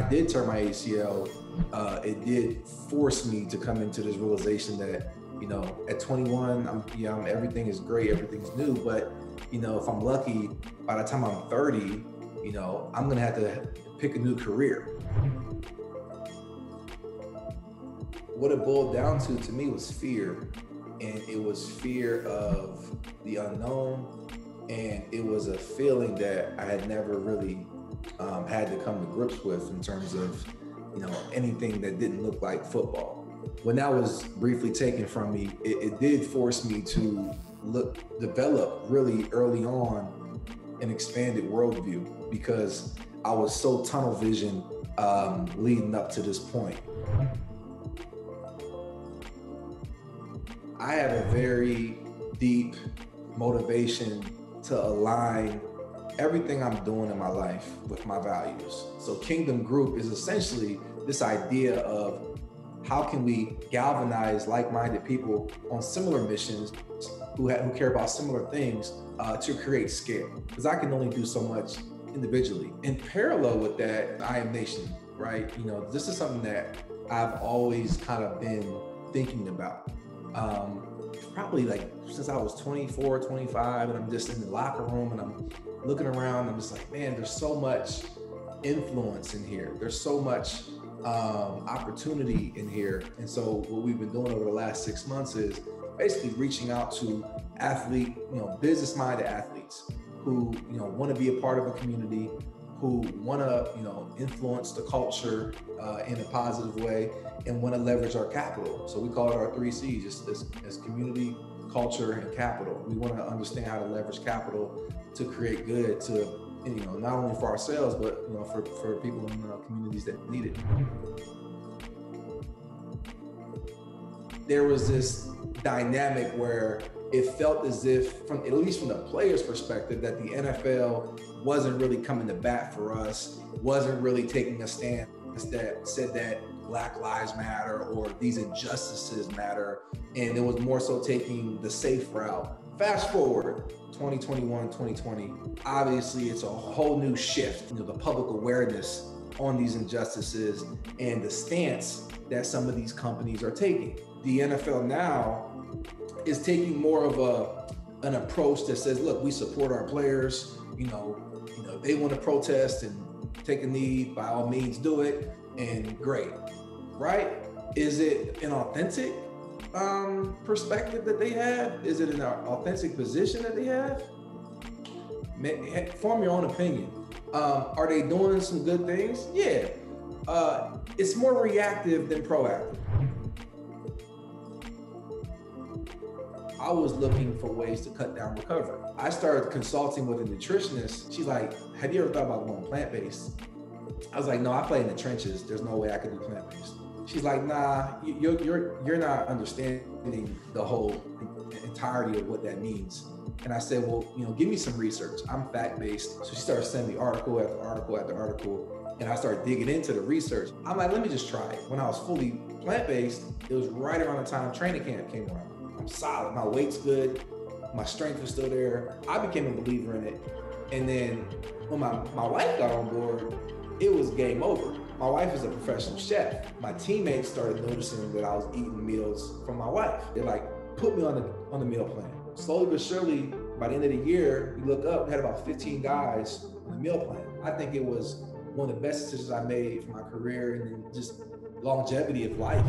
I did tear my ACL, it did force me to come into this realization that, you know, at 21, everything is great, everything's new, but, you know, if I'm lucky, by the time I'm 30, you know, I'm gonna have to pick a new career. What it boiled down to me was fear. And it was fear of the unknown. And it was a feeling that I had never really had to come to grips with in terms of, you know, anything that didn't look like football. When that was briefly taken from me, it did force me to develop really early on an expanded worldview, because I was so tunnel vision leading up to this point. I have a very deep motivation to align everything I'm doing in my life with my values. So Kingdom Group is essentially this idea of how can we galvanize like-minded people on similar missions who care about similar things to create scale. Because I can only do so much individually. In parallel with that, I Am Nation, right? You know, this is something that I've always kind of been thinking about. Probably like since I was 24, 25, and I'm just in the locker room and I'm looking around, I'm just like, man, there's so much influence in here. There's so much opportunity in here. And so what we've been doing over the last 6 months is basically reaching out to business-minded athletes who, you know, want to be a part of a community, who want to, you know, influence the culture in a positive way and want to leverage our capital. So we call it our 3 C's, as community, culture, and capital. We want to understand how to leverage capital to create good to, you know, not only for ourselves, but, you know, for people in communities that need it. There was this dynamic where it felt as if, at least from the player's perspective, that the NFL wasn't really coming to bat for us, wasn't really taking a stance that said that Black Lives Matter or these injustices matter, and it was more so taking the safe route. Fast forward, 2021, 2020, obviously it's a whole new shift, you know, the public awareness on these injustices and the stance that some of these companies are taking. The NFL now is taking more of an approach that says, look, we support our players, you know, they want to protest and take a knee, by all means do it, and great, right? Is it an authentic perspective that they have? Is it an authentic position that they have? Form your own opinion. Are they doing some good things? Yeah. It's more reactive than proactive. I was looking for ways to cut down recovery. I started consulting with a nutritionist. She's like, have you ever thought about going plant-based? I was like, no, I play in the trenches. There's no way I could do plant-based. She's like, nah, you're not understanding the whole entirety of what that means. And I said, well, you know, give me some research. I'm fact-based. So she started sending me article after article after article. And I started digging into the research. I'm like, let me just try it. When I was fully plant-based, it was right around the time training camp came around. I'm solid, my weight's good, my strength is still there. I became a believer in it. And then when my wife got on board, it was game over. My wife is a professional chef. My teammates started noticing that I was eating meals from my wife. They like put me on the meal plan. Slowly but surely, by the end of the year, we look up, we had about 15 guys on the meal plan. I think it was one of the best decisions I made for my career and just longevity of life.